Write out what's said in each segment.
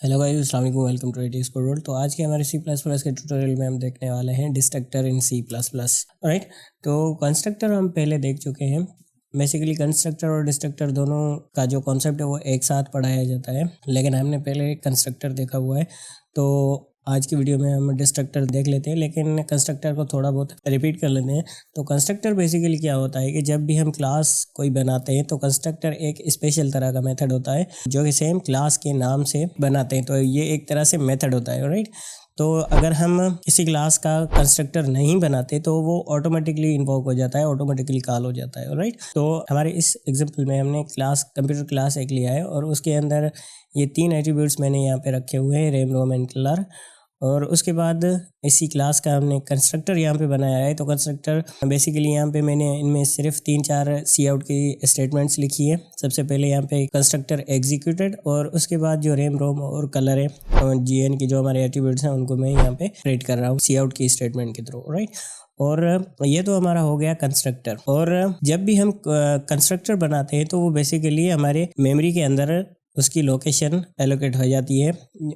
Hello guys, अस्सलाम वालेकुम। Welcome to AT school world. तो आज के हमारे सी प्लस प्लस के ट्यूटोरियल में हम देखने वाले हैं destructor in C plus plus. Right, तो कंस्ट्रक्टर हम पहले देख चुके हैं। बेसिकली कंस्ट्रक्टर और डिस्ट्रक्टर दोनों का जो कॉन्सेप्ट है वो एक साथ पढ़ाया जाता है, लेकिन हमने पहले कंस्ट्रक्टर देखा हुआ है। तो आज की वीडियो में हम डिस्ट्रक्टर देख लेते हैं, लेकिन कंस्ट्रक्टर को थोड़ा बहुत रिपीट कर लेते हैं। तो कंस्ट्रक्टर बेसिकली क्या होता है कि जब भी हम क्लास कोई बनाते हैं तो कंस्ट्रक्टर एक स्पेशल तरह का मेथड होता है जो कि सेम क्लास के नाम से बनाते हैं। तो ये एक तरह से मेथड होता है। राइट, तो अगर हम किसी क्लास का कंस्ट्रक्टर नहीं बनाते तो वो ऑटोमेटिकली इन्वोक हो जाता है, ऑटोमेटिकली कॉल हो जाता है। राइट, तो हमारे इस एग्जांपल में हमने कंप्यूटर क्लास एक लिया है और उसके अंदर ये 3 एट्रीब्यूट्स मैंने यहाँ पे रखे हुए हैं, रैम, रोम एंड कलर। और उसके बाद इसी क्लास का हमने कंस्ट्रक्टर यहाँ पे बनाया है। तो कंस्ट्रक्टर बेसिकली यहाँ पे मैंने इनमें सिर्फ 3-4 सी आउट की स्टेटमेंट्स लिखी है। सबसे पहले यहाँ पे कंस्ट्रक्टर एग्जीक्यूटेड, और उसके बाद जो रैम, रोम और कलर है, GN की जो हमारे एट्रीब्यूट्स हैं उनको मैं यहाँ पे रेड कर रहा हूँ सी आउट की स्टेटमेंट के थ्रू। राइट, और ये तो हमारा हो गया कंस्ट्रक्टर। और जब भी हम कंस्ट्रक्टर बनाते हैं तो वो बेसिकली हमारे मेमोरी के अंदर उसकी लोकेशन एलोकेट हो जाती है,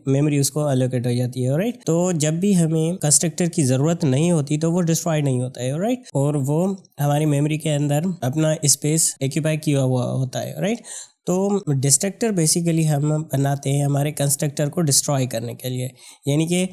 मेमोरी उसको एलोकेट हो जाती है। राइट, तो जब भी हमें कंस्ट्रक्टर की ज़रूरत नहीं होती तो वो डिस्ट्रॉय नहीं होता है। राइट, और वो हमारी मेमोरी के अंदर अपना स्पेस एक्यूपाई किया हुआ होता है। राइट, तो डिस्ट्रक्टर बेसिकली हम बनाते हैं हमारे कंस्ट्रक्टर को डिस्ट्रॉय करने के लिए। यानी कि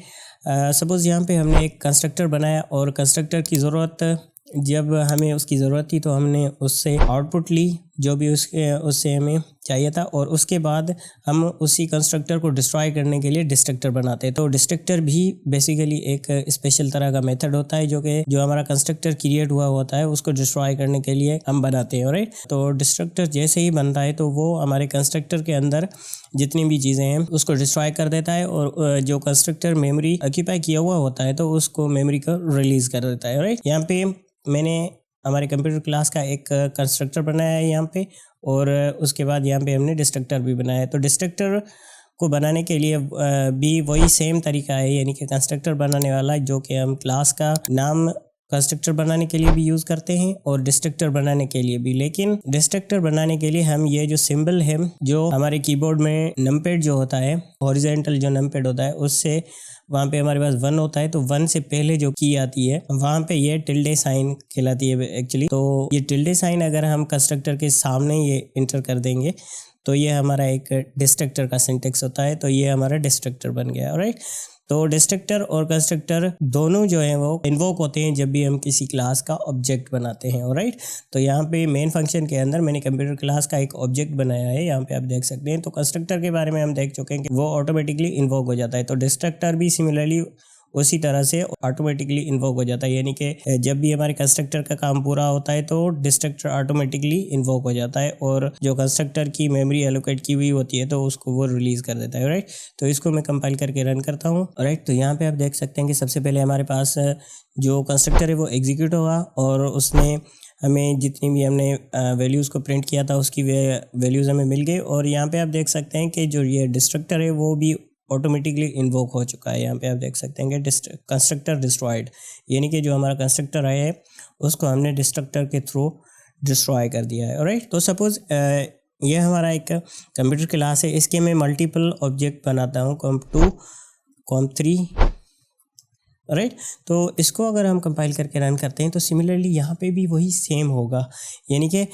सपोज़ यहाँ पे हमने एक कंस्ट्रक्टर बनाया और कंस्ट्रक्टर की ज़रूरत, जब हमें उसकी ज़रूरत थी तो हमने उससे आउटपुट ली जो भी उससे हमें चाहिए था, और उसके बाद हम उसी कंस्ट्रक्टर को डिस्ट्रॉय करने के लिए डिस्ट्रक्टर बनाते हैं। तो डिस्ट्रक्टर भी बेसिकली एक स्पेशल तरह का मेथड होता है जो हमारा कंस्ट्रक्टर क्रिएट हुआ होता है उसको डिस्ट्रॉय करने के लिए हम बनाते हैं। राइट, तो डिस्ट्रक्टर जैसे ही बनता है तो वो हमारे कंस्ट्रक्टर के अंदर जितनी भी चीज़ें हैं उसको डिस्ट्रॉय कर देता है, और जो कंस्ट्रक्टर मेमोरी ऑक्यूपाई किया हुआ होता है तो उसको मेमोरी को रिलीज़ कर देता है। राइट, यहाँ पे मैंने हमारे कंप्यूटर क्लास का एक कंस्ट्रक्टर बनाया है यहाँ पे, और उसके बाद यहाँ पे हमने डिस्ट्रक्टर भी बनाया है। तो डिस्ट्रक्टर को बनाने के लिए भी वही सेम तरीका है, यानी कि कंस्ट्रक्टर बनाने वाला जो कि हम क्लास का नाम कंस्ट्रक्टर बनाने के लिए भी यूज़ करते हैं और डिस्ट्रक्टर बनाने के लिए भी। लेकिन डिस्ट्रक्टर बनाने के लिए हम ये जो सिंबल है, जो हमारे कीबोर्ड में नंपैड जो होता है, हॉरिजॉन्टल जो नंपैड होता है, उससे वहाँ पे हमारे पास 1 होता है, तो 1 से पहले जो की आती है वहाँ पे ये टिल्डे साइन कहलाती है एक्चुअली। तो ये टिल्डे साइन अगर हम कंस्ट्रक्टर के सामने ये इंटर कर देंगे तो ये हमारा एक डिस्ट्रक्टर का सिंटेक्स होता है। तो ये हमारा डिस्ट्रक्टर बन गया। राइट, तो डिस्ट्रक्टर और कंस्ट्रक्टर दोनों जो है वो इन्वोक होते हैं जब भी हम किसी क्लास का ऑब्जेक्ट बनाते हैं। राइट, तो यहाँ पे मेन फंक्शन के अंदर मैंने कंप्यूटर क्लास का एक ऑब्जेक्ट बनाया है, यहाँ पे आप देख सकते हैं। तो कंस्ट्रक्टर के बारे में हम देख चुके हैं कि वो ऑटोमेटिकली इन्वोक हो जाता है। तो डिस्ट्रक्टर भी सिमिलरली उसी तरह से ऑटोमेटिकली इन्वोक हो जाता है, यानी कि जब भी हमारे कंस्ट्रक्टर का काम पूरा होता है तो डिस्ट्रक्टर ऑटोमेटिकली इन्वोक हो जाता है, और जो कंस्ट्रक्टर की मेमोरी एलोकेट की हुई होती है तो उसको वो रिलीज़ कर देता है। राइट, तो इसको मैं कंपाइल करके रन करता हूँ। राइट, तो यहाँ पे आप देख सकते हैं कि सबसे पहले हमारे पास जो कंस्ट्रक्टर है वो एग्जीक्यूट हुआ, और उसने हमें जितनी भी हमने वैल्यूज़ को प्रिंट किया था उसकी वैल्यूज़ हमें मिल गई। और यहाँ पे आप देख सकते हैं कि जो ये डिस्ट्रक्टर है वो भी ऑटोमेटिकली इन्वोक हो चुका है। यहाँ पे आप देख सकते हैं कि कंस्ट्रक्टर डिस्ट्रॉयड, यानी कि जो हमारा कंस्ट्रक्टर है उसको हमने डिस्ट्रक्टर के थ्रू डिस्ट्रॉय कर दिया है। राइट, तो सपोज़ ये हमारा एक कंप्यूटर क्लास है, इसके मैं मल्टीपल ऑब्जेक्ट बनाता हूँ, comp2, comp3। राइट, तो इसको अगर हम कंपाइल करके रन करते हैं तो सिमिलरली यहाँ पे भी वही सेम होगा, यानी कि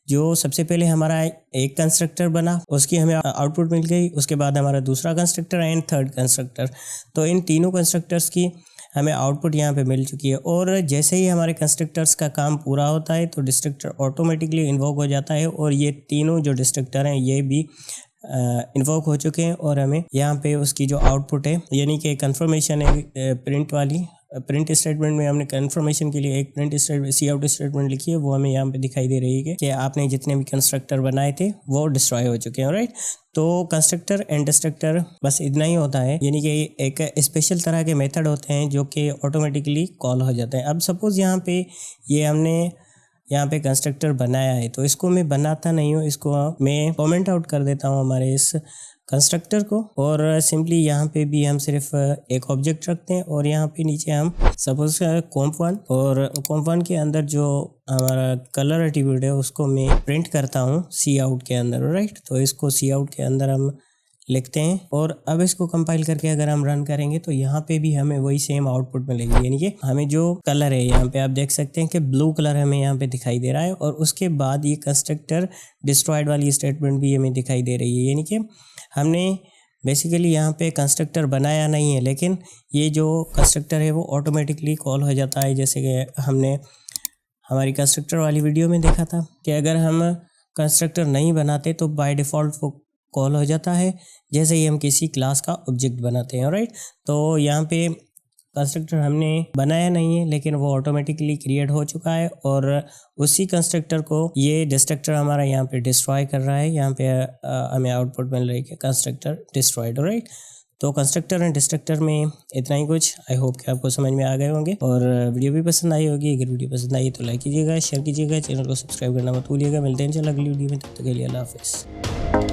जो सबसे पहले हमारा एक कंस्ट्रक्टर बना उसकी हमें आउटपुट मिल गई, उसके बाद हमारा दूसरा कंस्ट्रक्टर एंड थर्ड कंस्ट्रक्टर। तो इन तीनों कंस्ट्रक्टर्स की हमें आउटपुट यहाँ पे मिल चुकी है, और जैसे ही हमारे कंस्ट्रक्टर्स का काम पूरा होता है तो डिस्ट्रक्टर ऑटोमेटिकली इन्वोक हो जाता है, और ये तीनों जो डिस्ट्रक्टर हैं ये भी इन्वोक हो चुके हैं। और हमें यहाँ पे उसकी जो आउटपुट है, यानी कि कंफर्मेशन है प्रिंट वाली, प्रिंट स्टेटमेंट में हमने कंफर्मेशन के लिए एक print statement C out statement लिखी है, वो हमें यहाँ पे दिखाई दे रही है कि आपने जितने भी कंस्ट्रक्टर बनाए थे वो डिस्ट्रॉय हो चुके हैं। राइट, तो कंस्ट्रक्टर एंड डिस्ट्रक्टर बस इतना ही होता है, यानी कि एक स्पेशल तरह के मेथड होते हैं जो कि ऑटोमेटिकली कॉल हो जाते हैं। अब सपोज़ यहाँ पे ये हमने यहाँ पे कंस्ट्रक्टर बनाया है, तो इसको मैं बनाता नहीं हूँ, इसको मैं कमेंट आउट कर देता हूँ हमारे इस कंस्ट्रक्टर को, और सिंपली यहाँ पे भी हम सिर्फ एक ऑब्जेक्ट रखते हैं, और यहाँ पे नीचे हम सपोज comp1, और comp1 के अंदर जो हमारा कलर एट्रीब्यूट है उसको मैं प्रिंट करता हूँ सी आउट के अंदर। राइट, तो इसको सी आउट के अंदर हम लिखते हैं और अब इसको कंपाइल करके अगर हम रन करेंगे तो यहाँ पे भी हमें वही सेम आउटपुट मिलेगी, यानी कि हमें जो कलर है यहाँ पे आप देख सकते हैं कि ब्लू कलर हमें यहाँ पे दिखाई दे रहा है और उसके बाद ये कंस्ट्रक्टर डिस्ट्रॉयड वाली स्टेटमेंट भी हमें दिखाई दे रही है, यानी कि हमने बेसिकली यहाँ पे कंस्ट्रक्टर बनाया नहीं है, लेकिन ये जो कंस्ट्रक्टर है वो ऑटोमेटिकली कॉल हो जाता है। जैसे कि हमने हमारी कंस्ट्रक्टर वाली वीडियो में देखा था कि अगर हम कंस्ट्रक्टर नहीं बनाते तो बाय डिफ़ॉल्ट वो कॉल हो जाता है जैसे ही हम किसी क्लास का ऑब्जेक्ट बनाते हैं, राइट। तो यहाँ पे कंस्ट्रक्टर हमने बनाया नहीं है लेकिन वो ऑटोमेटिकली क्रिएट हो चुका है और उसी कंस्ट्रक्टर को ये डिस्ट्रक्टर हमारा यहाँ पे डिस्ट्रॉय कर रहा है। यहाँ पे हमें आउटपुट मिल रही है कि कंस्ट्रक्टर डिस्ट्रॉयड, राइट। तो कंस्ट्रक्टर एंड डिस्ट्रक्टर में इतना ही कुछ। आई होप कि आपको समझ में आ गए होंगे और वीडियो भी पसंद आई होगी। अगर वीडियो पसंद आई तो लाइक कीजिएगा, शेयर कीजिएगा, चैनल को सब्सक्राइब करना मत भूलिएगा। मिलते हैं इंशाल्लाह अगली वीडियो में, तब तक के लिए अल्लाह हाफिज़।